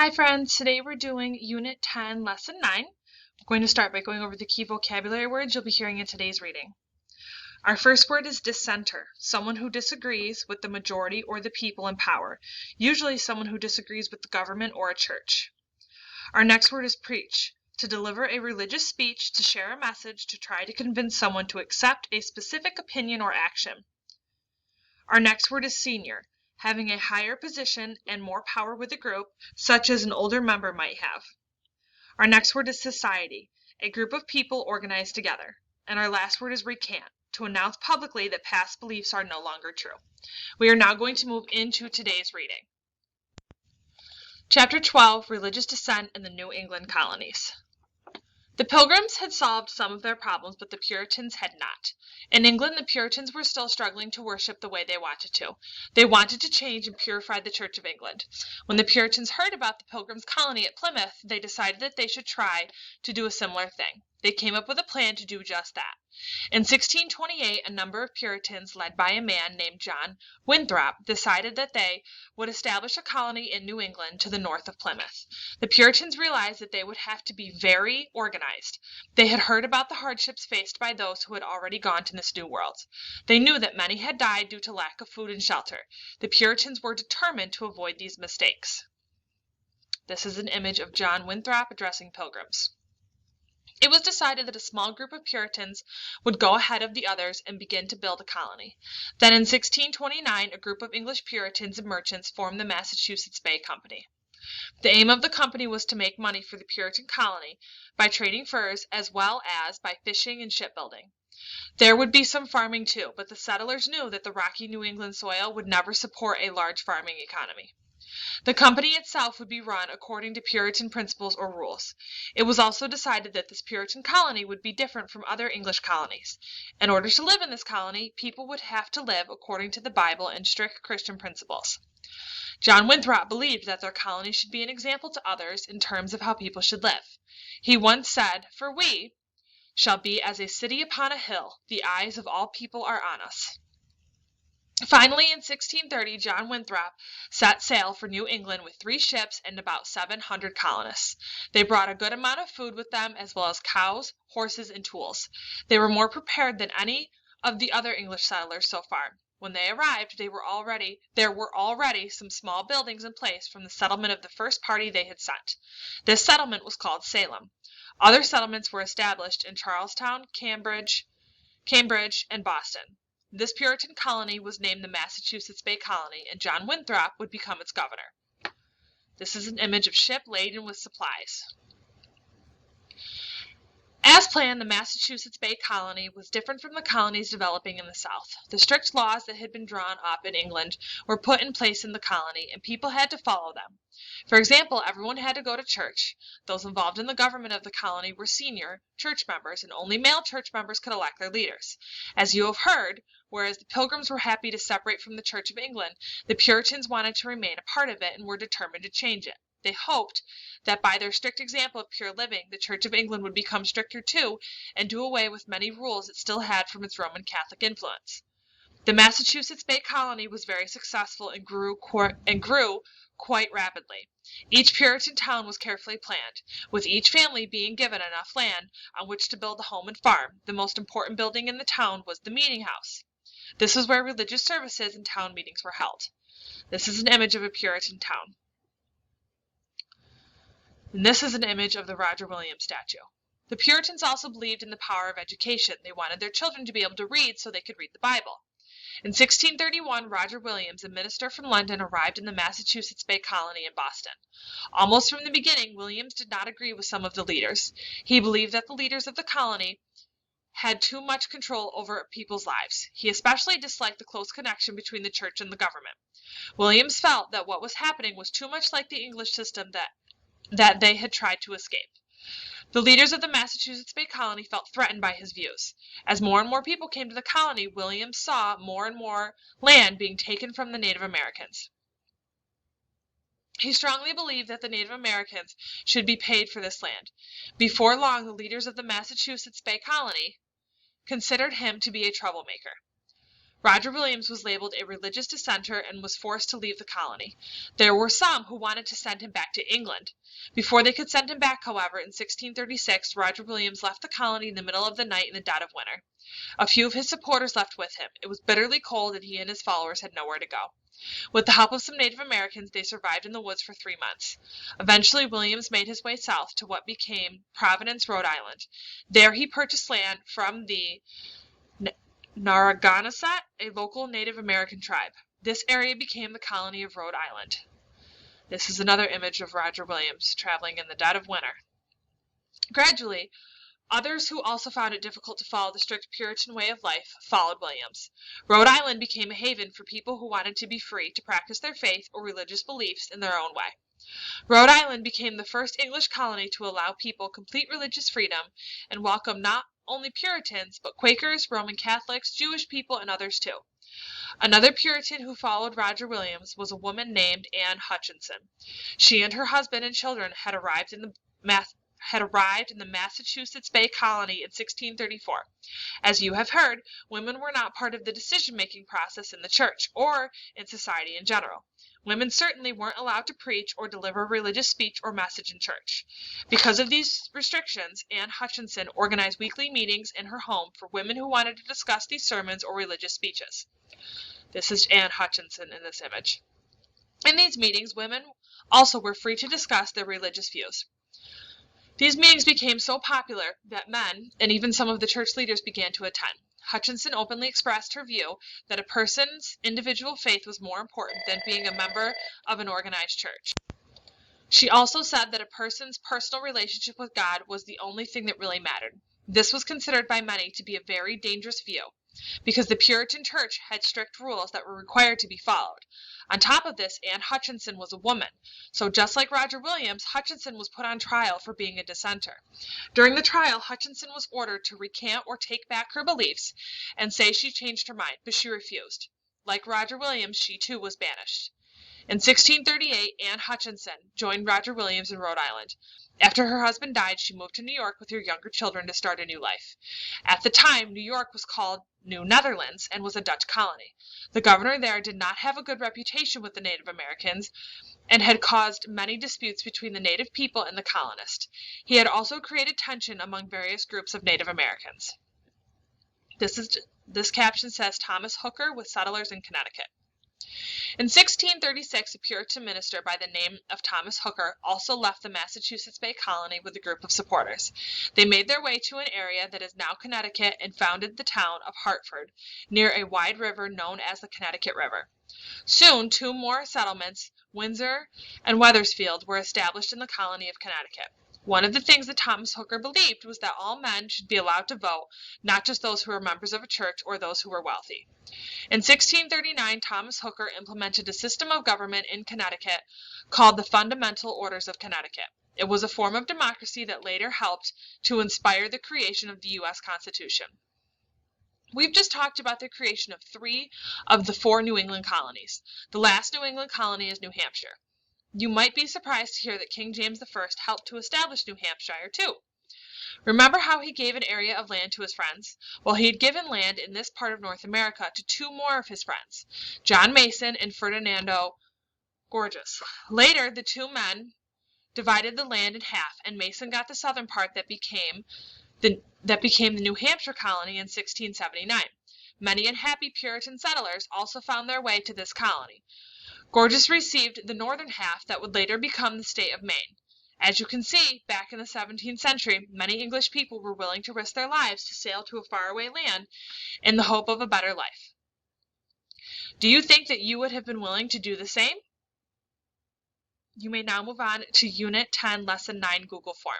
Hi friends, today we're doing Unit 10, Lesson 9. We're going to start by going over the key vocabulary words you'll be hearing in today's reading. Our first word is dissenter, someone who disagrees with the majority or the people in power, usually someone who disagrees with the government or a church. Our next word is preach, to deliver a religious speech, to share a message, to try to convince someone to accept a specific opinion or action. Our next word is senior, having a higher position and more power with a group, such as an older member might have. Our next word is society, a group of people organized together. And our last word is recant, to announce publicly that past beliefs are no longer true. We are now going to move into today's reading. Chapter 12, Religious Dissent in the New England Colonies. The Pilgrims had solved some of their problems, but the Puritans had not. In England, the Puritans were still struggling to worship the way they wanted to. They wanted to change and purify the Church of England. When the Puritans heard about the Pilgrims' colony at Plymouth, they decided that they should try to do a similar thing. They came up with a plan to do just that. In 1628, a number of Puritans, led by a man named John Winthrop, decided that they would establish a colony in New England to the north of Plymouth. The Puritans realized that they would have to be very organized. They had heard about the hardships faced by those who had already gone to this new world. They knew that many had died due to lack of food and shelter. The Puritans were determined to avoid these mistakes. This is an image of John Winthrop addressing Pilgrims. It was decided that a small group of Puritans would go ahead of the others and begin to build a colony. Then in 1629, a group of English Puritans and merchants formed the Massachusetts Bay Company. The aim of the company was to make money for the Puritan colony by trading furs as well as by fishing and shipbuilding. There would be some farming too, but the settlers knew that the rocky New England soil would never support a large farming economy. The company itself would be run according to Puritan principles or rules. It was also decided that this Puritan colony would be different from other English colonies. In order to live in this colony, people would have to live according to the Bible and strict Christian principles. John Winthrop believed that their colony should be an example to others in terms of how people should live. He once said, "For we shall be as a city upon a hill, the eyes of all people are on us." Finally, in 1630, John Winthrop set sail for New England with 3 ships and about 700 colonists. They brought a good amount of food with them, as well as cows, horses, and tools. They were more prepared than any of the other English settlers so far. When they arrived, there were already some small buildings in place from the settlement of the first party they had sent. This settlement was called Salem. Other settlements were established in Charlestown, Cambridge, and Boston. This Puritan colony was named the Massachusetts Bay Colony, and John Winthrop would become its governor. This is an image of a ship laden with supplies. As planned, the Massachusetts Bay Colony was different from the colonies developing in the South. The strict laws that had been drawn up in England were put in place in the colony, and people had to follow them. For example, everyone had to go to church. Those involved in the government of the colony were senior church members, and only male church members could elect their leaders. As you have heard, whereas the Pilgrims were happy to separate from the Church of England, the Puritans wanted to remain a part of it and were determined to change it. They hoped that by their strict example of pure living, the Church of England would become stricter too and do away with many rules it still had from its Roman Catholic influence. The Massachusetts Bay Colony was very successful and grew quite rapidly. Each Puritan town was carefully planned, with each family being given enough land on which to build a home and farm. The most important building in the town was the meeting house. This is where religious services and town meetings were held. This is an image of a Puritan town. And this is an image of the Roger Williams statue. The Puritans also believed in the power of education. They wanted their children to be able to read so they could read the Bible. In 1631, Roger Williams, a minister from London, arrived in the Massachusetts Bay Colony in Boston. Almost from the beginning, Williams did not agree with some of the leaders. He believed that the leaders of the colony had too much control over people's lives. He especially disliked the close connection between the church and the government. Williams felt that what was happening was too much like the English system that they had tried to escape. The leaders of the Massachusetts Bay Colony felt threatened by his views. As more and more people came to the colony, Williams saw more and more land being taken from the Native Americans. He strongly believed that the Native Americans should be paid for this land. Before long, the leaders of the Massachusetts Bay Colony considered him to be a troublemaker. Roger Williams was labeled a religious dissenter and was forced to leave the colony. There were some who wanted to send him back to England. Before they could send him back, however, in 1636, Roger Williams left the colony in the middle of the night in the dead of winter. A few of his supporters left with him. It was bitterly cold, and he and his followers had nowhere to go. With the help of some Native Americans, they survived in the woods for 3 months. Eventually, Williams made his way south to what became Providence, Rhode Island. There he purchased land from the Narragansett, a local Native American tribe. This area became the colony of Rhode Island. This is another image of Roger Williams traveling in the dead of winter. Gradually, others who also found it difficult to follow the strict Puritan way of life followed Williams. Rhode Island became a haven for people who wanted to be free to practice their faith or religious beliefs in their own way. Rhode Island became the first English colony to allow people complete religious freedom and welcome not only Puritans, but Quakers, Roman Catholics, Jewish people, and others too. Another Puritan who followed Roger Williams was a woman named Anne Hutchinson. She and her husband and children had arrived in the Massachusetts Bay Colony in 1634. As you have heard, women were not part of the decision-making process in the church or in society in general. Women certainly weren't allowed to preach or deliver religious speech or message in church. Because of these restrictions, Anne Hutchinson organized weekly meetings in her home for women who wanted to discuss these sermons or religious speeches. This is Anne Hutchinson in this image. In these meetings, women also were free to discuss their religious views. These meetings became so popular that men, and even some of the church leaders, began to attend. Hutchinson openly expressed her view that a person's individual faith was more important than being a member of an organized church. She also said that a person's personal relationship with God was the only thing that really mattered. This was considered by many to be a very dangerous view, because the Puritan church had strict rules that were required to be followed. On top of this, Anne Hutchinson was a woman, so just like Roger Williams, Hutchinson was put on trial for being a dissenter. During the trial, Hutchinson was ordered to recant or take back her beliefs and say she changed her mind, but she refused. Like Roger Williams, she too was banished. In 1638, Anne Hutchinson joined Roger Williams in Rhode Island. After her husband died, she moved to New York with her younger children to start a new life. At the time, New York was called New Netherlands and was a Dutch colony. The governor there did not have a good reputation with the Native Americans and had caused many disputes between the native people and the colonists. He had also created tension among various groups of Native Americans. This caption says Thomas Hooker with settlers in Connecticut. In 1636, a Puritan minister by the name of Thomas Hooker also left the Massachusetts Bay Colony with a group of supporters. They made their way to an area that is now Connecticut and founded the town of Hartford, near a wide river known as the Connecticut River. Soon, 2 more settlements, Windsor and Wethersfield, were established in the colony of Connecticut. One of the things that Thomas Hooker believed was that all men should be allowed to vote, not just those who were members of a church or those who were wealthy. In 1639, Thomas Hooker implemented a system of government in Connecticut called the Fundamental Orders of Connecticut. It was a form of democracy that later helped to inspire the creation of the U.S. Constitution. We've just talked about the creation of 3 of the 4 New England colonies. The last New England colony is New Hampshire. You might be surprised to hear that King James I helped to establish New Hampshire, too. Remember how he gave an area of land to his friends? Well, he had given land in this part of North America to 2 more of his friends, John Mason and Ferdinando Gorges. Later, the 2 men divided the land in half, and Mason got the southern part that became the New Hampshire colony in 1679. Many unhappy Puritan settlers also found their way to this colony. Gorges received the northern half that would later become the state of Maine. As you can see, back in the 17th century, many English people were willing to risk their lives to sail to a faraway land in the hope of a better life. Do you think that you would have been willing to do the same? You may now move on to Unit 10, Lesson 9, Google Form.